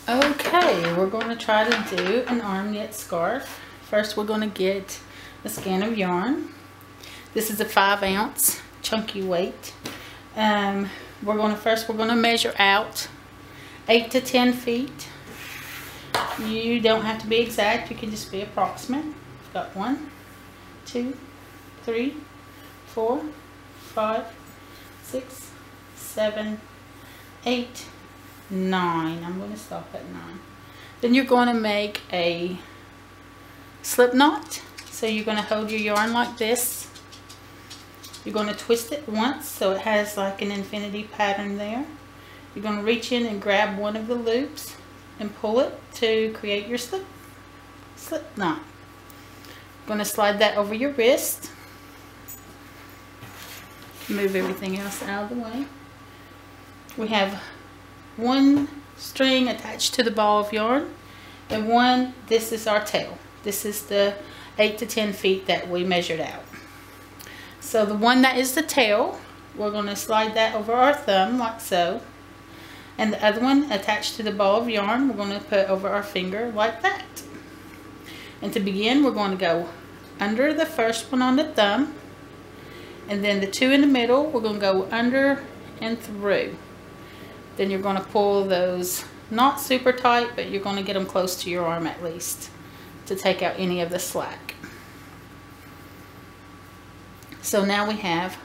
Okay, we're going to try to do an arm knit scarf. First we're going to get a skein of yarn. This is a 5-ounce chunky weight. We're going to measure out 8 to 10 feet. You don't have to be exact, you can just be approximate. I've got 1, 2, 3, 4, 5, 6, 7, 8, 9. I'm going to stop at 9. Then you're going to make a slip knot. So you're going to hold your yarn like this. You're going to twist it once so it has like an infinity pattern there. You're going to reach in and grab one of the loops and pull it to create your slip knot. You're going to slide that over your wrist. Move everything else out of the way. We have one string attached to the ball of yarn and one, this is our tail. This is the 8 to 10 feet that we measured out. So the one that is the tail, we're going to slide that over our thumb like so. And the other one attached to the ball of yarn, we're going to put over our finger like that. And to begin, we're going to go under the first one on the thumb. And then the two in the middle, we're going to go under and through. Then you're going to pull those, not super tight, but you're going to get them close to your arm at least to take out any of the slack. So now we have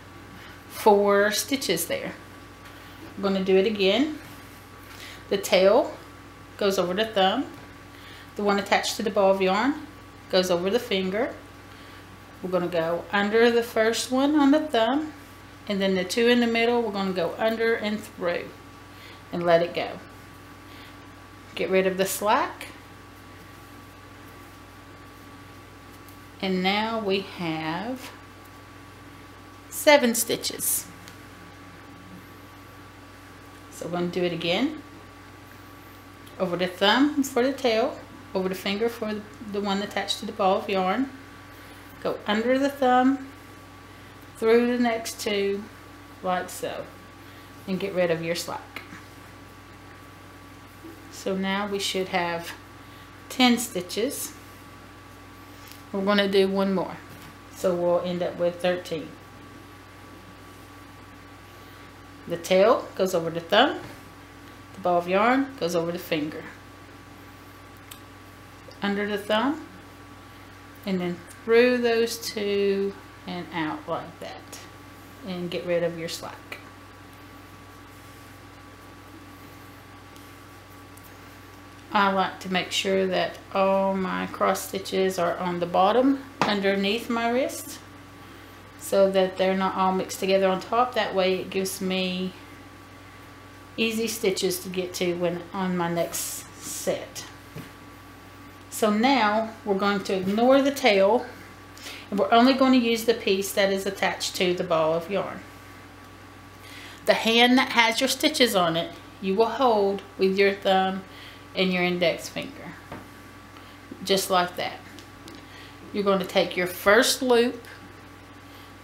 4 stitches there. We're going to do it again. The tail goes over the thumb. The one attached to the ball of yarn goes over the finger. We're going to go under the first one on the thumb, and then the two in the middle, we're going to go under and through and let it go. Get rid of the slack. And now we have 7 stitches. So we're going to do it again. Over the thumb for the tail, over the finger for the one attached to the ball of yarn. Go under the thumb, through the next 2, like so, and get rid of your slack. So now we should have 10 stitches. We're going to do one more, so we'll end up with 13. The tail goes over the thumb, the ball of yarn goes over the finger, under the thumb, and then through those 2 and out like that, and get rid of your slack. I like to make sure that all my cross stitches are on the bottom underneath my wrist so that they're not all mixed together on top. That way it gives me easy stitches to get to when on my next set. So now we're going to ignore the tail and we're only going to use the piece that is attached to the ball of yarn. The hand that has your stitches on it, you will hold with your thumb and your index finger, just like that. You're going to take your first loop,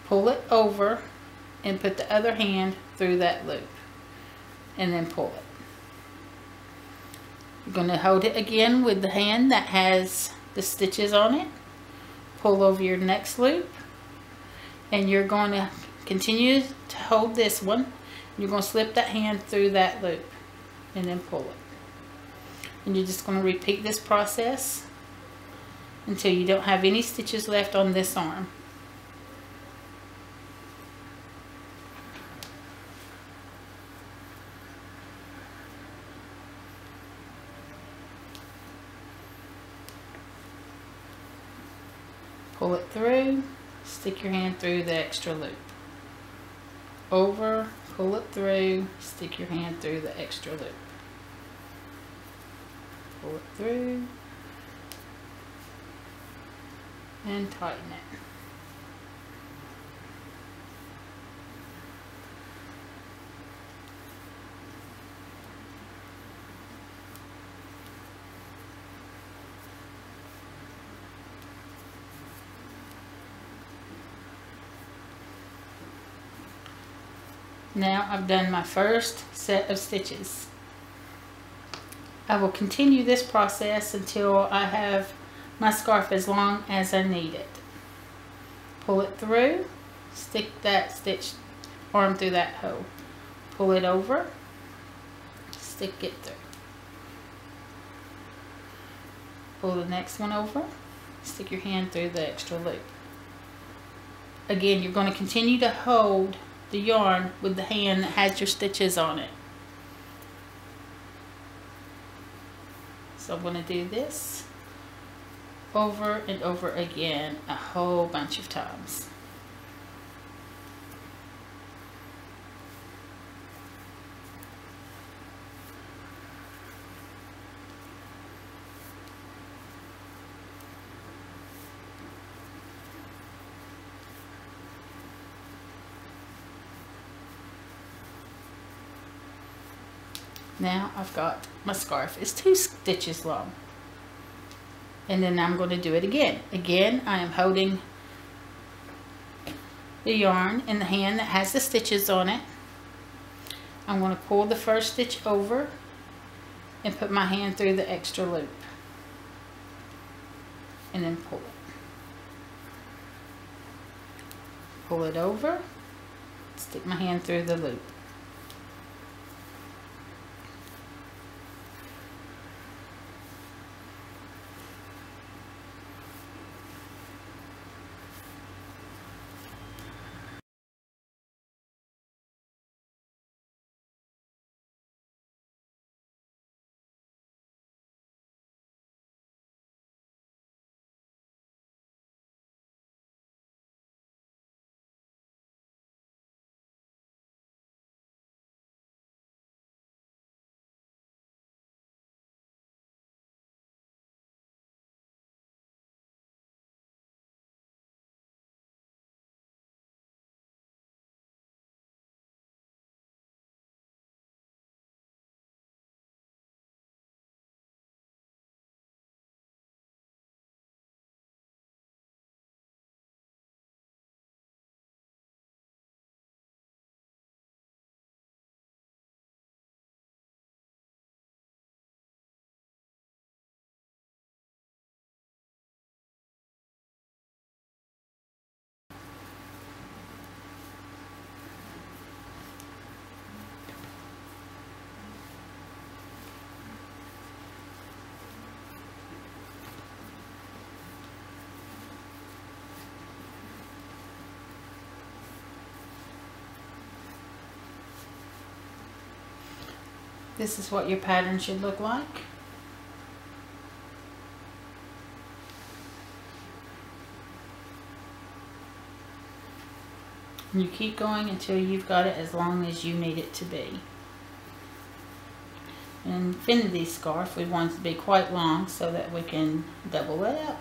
pull it over, and put the other hand through that loop, and then pull it. You're going to hold it again with the hand that has the stitches on it, pull over your next loop, and you're going to continue to hold this one. You're going to slip that hand through that loop and then pull it. And you're just going to repeat this process until you don't have any stitches left on this arm. Pull it through, stick your hand through the extra loop. Over, pull it through, stick your hand through the extra loop. Pull it through and tighten it. Now I've done my first set of stitches. I will continue this process until I have my scarf as long as I need it. Pull it through, stick that stitch arm through that hole. Pull it over, stick it through. Pull the next one over, stick your hand through the extra loop. Again, you're going to continue to hold the yarn with the hand that has your stitches on it. So I'm going to do this over and over again a whole bunch of times. Now I've got my scarf. It's 2 stitches long. And then I'm going to do it again. Again, I am holding the yarn in the hand that has the stitches on it. I'm going to pull the first stitch over and put my hand through the extra loop. And then pull it. Pull it over, stick my hand through the loop. This is what your pattern should look like. And you keep going until you've got it as long as you need it to be. An infinity scarf, we want it to be quite long so that we can double it up.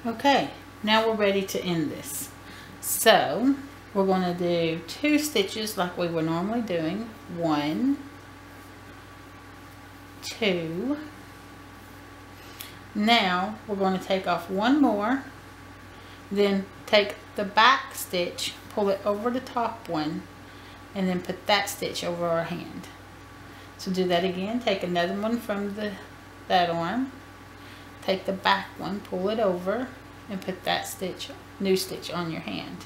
Okay, now we're ready to end this. So we're going to do 2 stitches like we were normally doing. 1, 2. Now we're going to take off 1 more, then take the back stitch, pull it over the top one, and then put that stitch over our hand. So do that again. Take another one from that arm, take the back one, pull it over, and put that stitch, new stitch on your hand.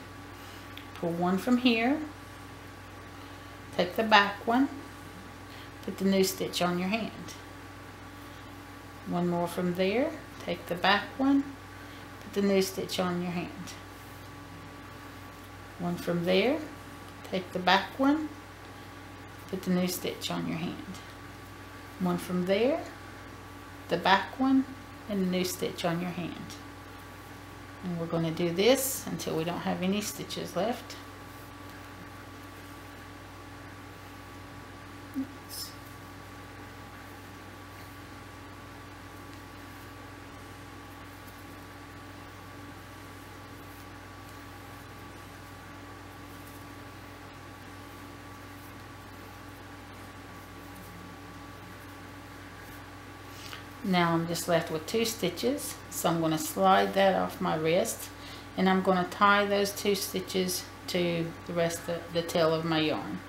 pull one from here, take the back one, put the new stitch on your hand. One more from there, take the back one, put the new stitch on your hand. One from there, take the back one, put the new stitch on your hand. One from there, the back one, and the new stitch on your hand. And we're going to do this until we don't have any stitches left. Oops. Now I'm just left with 2 stitches, so I'm going to slide that off my wrist, and I'm going to tie those 2 stitches to the rest of the tail of my yarn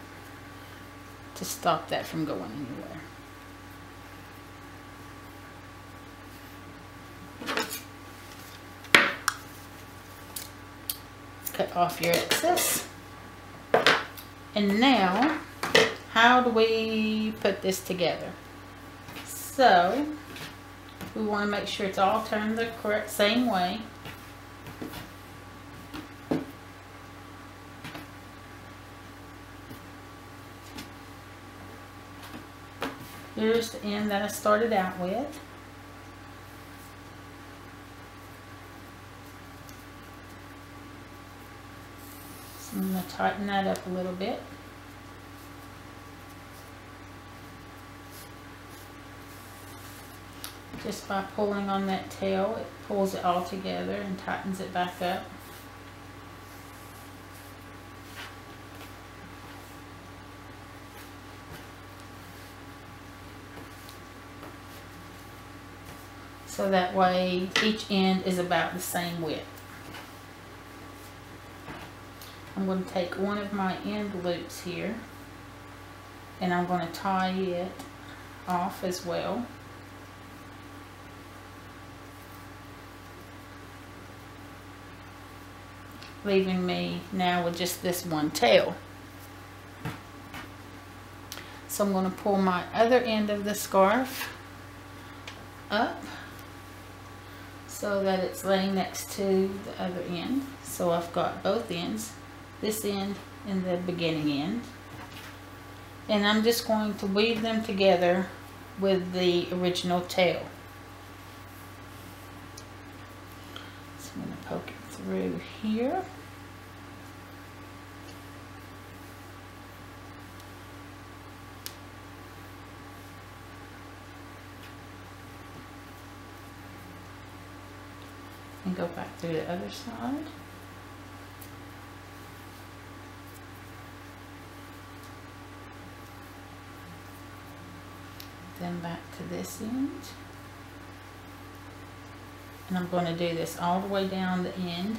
to stop that from going anywhere. Cut off your excess. And now, how do we put this together? So, we want to make sure it's all turned the correct same way. Here's the end that I started out with. So I'm going to tighten that up a little bit. Just by pulling on that tail, it pulls it all together and tightens it back up. So that way each end is about the same width. I'm going to take one of my end loops here and I'm going to tie it off as well. Leaving me now with just this one tail. So I'm going to pull my other end of the scarf up so that it's laying next to the other end. So I've got both ends, this end and the beginning end. And I'm just going to weave them together with the original tail. So I'm going to poke it through here. And go back through the other side. Then back to this end. And I'm going to do this all the way down the end,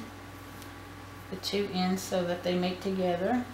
the 2 ends, so that they meet together.